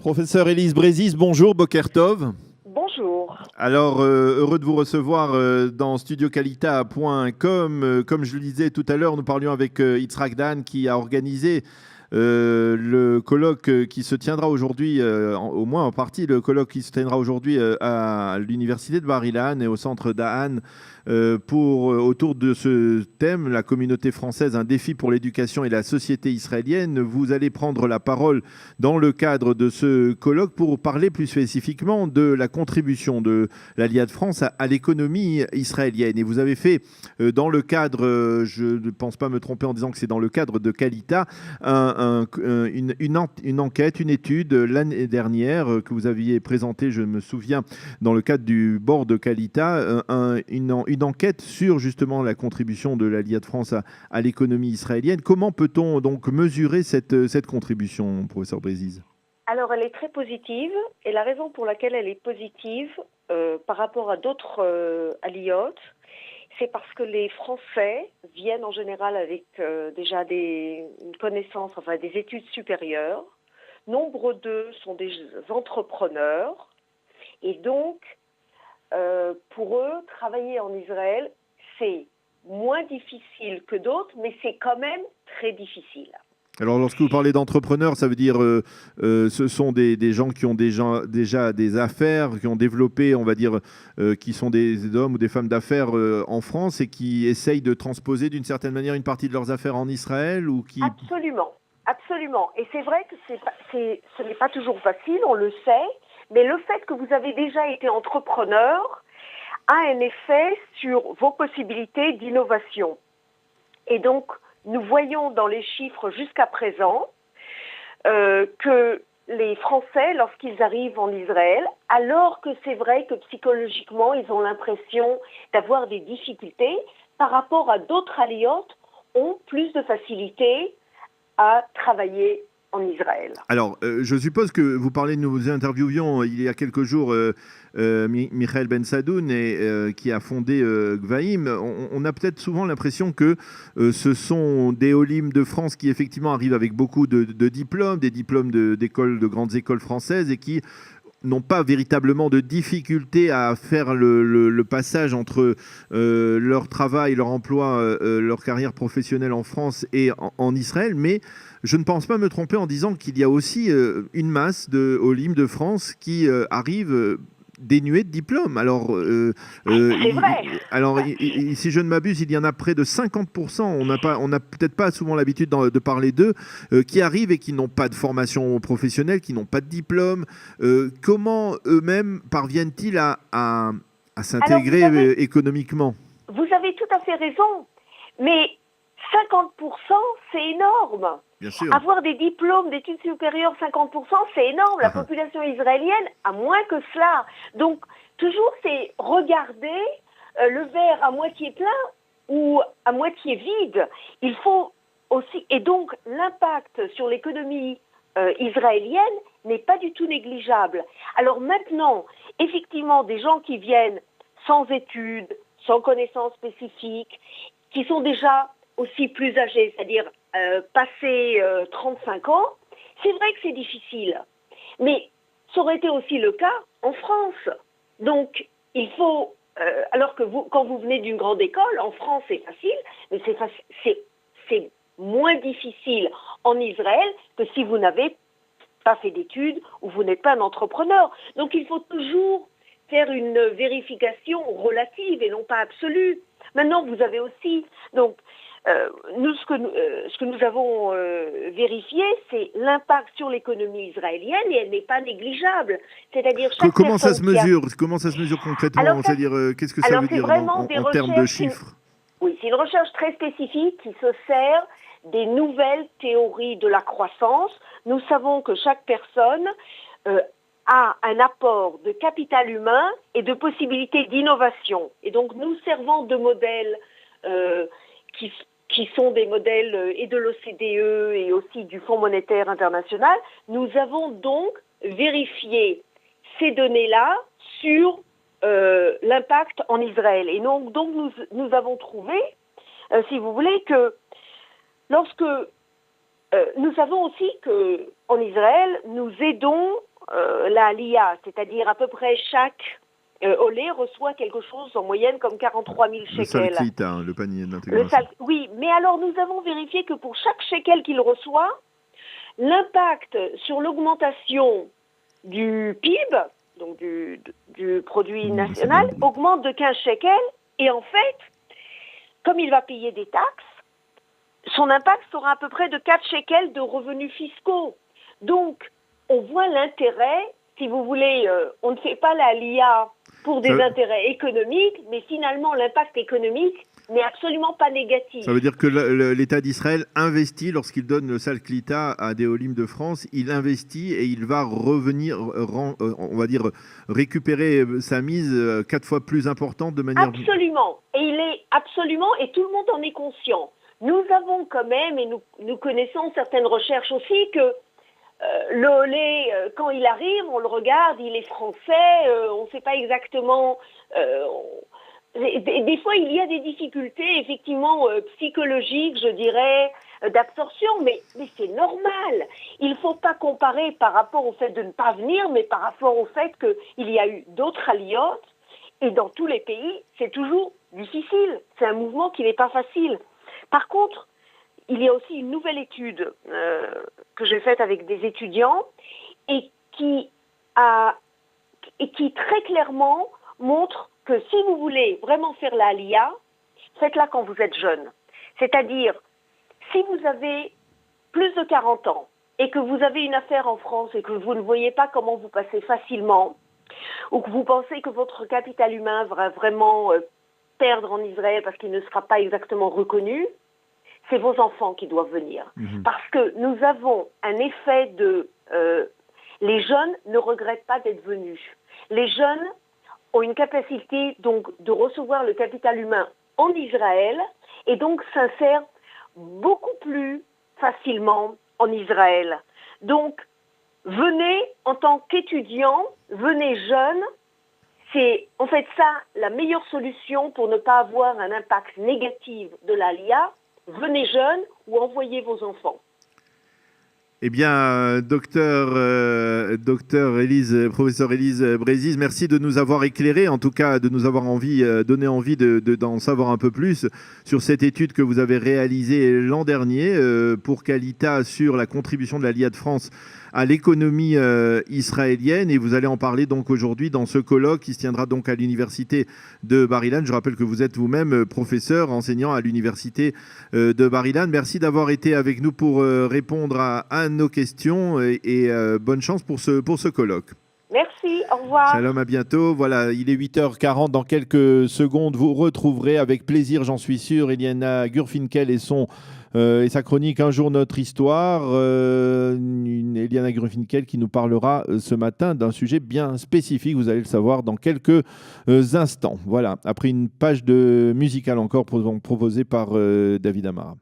Professeur Élise Brézis, bonjour, Boker Tov. Bonjour. Alors, heureux de vous recevoir dans studiocalita.com. Comme je le disais tout à l'heure, nous parlions avec Yitzhak Dan qui a organisé le colloque qui se tiendra aujourd'hui, au moins en partie, le colloque qui se tiendra aujourd'hui à l'université de Bar-Ilan et au centre d'Ahan autour de ce thème, la communauté française, un défi pour l'éducation et la société israélienne. Vous allez prendre la parole dans le cadre de ce colloque pour parler plus spécifiquement de la contribution de l'Alliance France à l'économie israélienne. Et vous avez fait dans le cadre, je ne pense pas me tromper en disant que c'est dans le cadre de Calita, une enquête, une étude l'année dernière que vous aviez présentée, je me souviens, dans le cadre du board de Calita, une enquête sur justement la contribution de l'Alliance France à l'économie israélienne. Comment peut-on donc mesurer cette contribution, professeur Brézis ? Alors, elle est très positive, et la raison pour laquelle elle est positive par rapport à d'autres aliotes, c'est parce que les Français viennent en général avec déjà une connaissance, enfin des études supérieures. Nombre d'eux sont des entrepreneurs, et donc, pour eux, travailler en Israël, c'est moins difficile que d'autres, mais c'est quand même très difficile. Alors, lorsque vous parlez d'entrepreneurs, ça veut dire ce sont des gens qui ont déjà des affaires, qui ont développé, on va dire, qui sont des hommes ou des femmes d'affaires en France et qui essayent de transposer d'une certaine manière une partie de leurs affaires en Israël ou qui... Absolument, absolument. Et c'est vrai que ce n'est pas toujours facile, on le sait, mais le fait que vous avez déjà été entrepreneur a un effet sur vos possibilités d'innovation. Et donc, nous voyons dans les chiffres jusqu'à présent que les Français, lorsqu'ils arrivent en Israël, alors que c'est vrai que psychologiquement, ils ont l'impression d'avoir des difficultés, par rapport à d'autres aliotes, ont plus de facilité à travailler en Israël. Alors, je suppose que vous parlez, nous interviewions il y a quelques jours Michael Ben Sadoun qui a fondé Gvaim. On a peut-être souvent l'impression que ce sont des Olim de France qui effectivement arrivent avec beaucoup de diplômes, des diplômes de grandes écoles françaises et qui n'ont pas véritablement de difficulté à faire le passage entre leur travail, leur emploi, leur carrière professionnelle en France et en Israël, mais je ne pense pas me tromper en disant qu'il y a aussi une masse de Olim de France qui arrivent dénués de diplôme. Alors, c'est vrai. Si je ne m'abuse, il y en a près de 50%, on n'a peut-être pas souvent l'habitude de parler d'eux, qui arrivent et qui n'ont pas de formation professionnelle, qui n'ont pas de diplôme. Comment eux-mêmes parviennent-ils à s'intégrer économiquement ? Vous avez tout à fait raison, mais 50%, c'est énorme. Bien sûr. Avoir des diplômes d'études supérieures, 50%, c'est énorme. La population israélienne a moins que cela. Donc, toujours, c'est regarder le verre à moitié plein ou à moitié vide. Il faut aussi... Et donc, l'impact sur l'économie israélienne n'est pas du tout négligeable. Alors maintenant, effectivement, des gens qui viennent sans études, sans connaissances spécifiques, qui sont déjà aussi plus âgés, c'est-à-dire passé 35 ans, c'est vrai que c'est difficile. Mais ça aurait été aussi le cas en France. Donc, il faut... alors que quand vous venez d'une grande école, en France, c'est facile, mais c'est moins difficile en Israël que si vous n'avez pas fait d'études ou vous n'êtes pas un entrepreneur. Donc, il faut toujours faire une vérification relative et non pas absolue. Maintenant, vous avez aussi... Donc, ce que nous avons vérifié, c'est l'impact sur l'économie israélienne et elle n'est pas négligeable. C'est-à-dire comment ça se mesure concrètement? Alors, c'est-à-dire, qu'est-ce que ça veut dire en termes de chiffres? Oui, c'est une recherche très spécifique qui se sert des nouvelles théories de la croissance. Nous savons que chaque personne a un apport de capital humain et de possibilités d'innovation. Et donc, nous servons de modèles qui sont des modèles et de l'OCDE et aussi du Fonds monétaire international. Nous avons donc vérifié ces données-là sur l'impact en Israël. Et donc nous avons trouvé, si vous voulez, que lorsque nous savons aussi qu'en Israël, nous aidons la LIA, c'est-à-dire à peu près chaque olé reçoit quelque chose en moyenne comme 43 000 Le shekels. salklita, hein, le panier d'intégration. Oui, mais alors nous avons vérifié que pour chaque shekel qu'il reçoit, l'impact sur l'augmentation du PIB, donc du produit national, augmente de 15 shekels. Et en fait, comme il va payer des taxes, son impact sera à peu près de 4 shekels de revenus fiscaux. Donc, on voit l'intérêt, si vous voulez, on ne fait pas la LIA pour des intérêts économiques, mais finalement, l'impact économique n'est absolument pas négatif. Ça veut dire que l'État d'Israël investit, lorsqu'il donne le salklita à des Olim de France, il investit et il va revenir, on va dire, récupérer sa mise 4 fois plus importante de manière... Absolument. Et il est absolument, et tout le monde en est conscient. Nous avons quand même, et nous connaissons certaines recherches aussi, que le olé, quand il arrive, on le regarde, il est français, on ne sait pas exactement... Des fois, il y a des difficultés, effectivement, psychologiques, je dirais, d'absorption, mais c'est normal. Il ne faut pas comparer par rapport au fait de ne pas venir, mais par rapport au fait qu'il y a eu d'autres aliotes, et dans tous les pays, c'est toujours difficile. C'est un mouvement qui n'est pas facile. Par contre, il y a aussi une nouvelle étude que j'ai faite avec des étudiants et qui très clairement montre que si vous voulez vraiment faire la Aliyah, faites-la quand vous êtes jeune. C'est-à-dire, si vous avez plus de 40 ans et que vous avez une affaire en France et que vous ne voyez pas comment vous passez facilement, ou que vous pensez que votre capital humain va vraiment perdre en Israël parce qu'il ne sera pas exactement reconnu, c'est vos enfants qui doivent venir. Parce que nous avons un effet de... les jeunes ne regrettent pas d'être venus. Les jeunes ont une capacité donc de recevoir le capital humain en Israël et donc s'insèrent beaucoup plus facilement en Israël. Donc, venez en tant qu'étudiant, venez jeune. C'est en fait ça la meilleure solution pour ne pas avoir un impact négatif de l'Aliyah. Venez jeune ou envoyez vos enfants. Eh bien, docteur Élise, professeur Élise Brézis, merci de nous avoir éclairé, en tout cas de nous avoir donné envie d'en savoir un peu plus sur cette étude que vous avez réalisée l'an dernier pour Qualita sur la contribution de l'Aliyah de France à l'économie israélienne. Et vous allez en parler donc aujourd'hui dans ce colloque qui se tiendra donc à l'université de Bar-Ilan. Je rappelle que vous êtes vous-même professeur, enseignant à l'université de Bar-Ilan. Merci d'avoir été avec nous pour répondre à nos questions et bonne chance pour ce colloque. Merci, au revoir. Shalom, à bientôt. Voilà, il est 8h40. Dans quelques secondes, vous retrouverez avec plaisir, j'en suis sûr, Eliana Gurfinkel et sa chronique Un jour notre histoire. Eliana Gurfinkel qui nous parlera ce matin d'un sujet bien spécifique. Vous allez le savoir dans quelques instants. Voilà, après une page de musicale encore proposée par David Amara.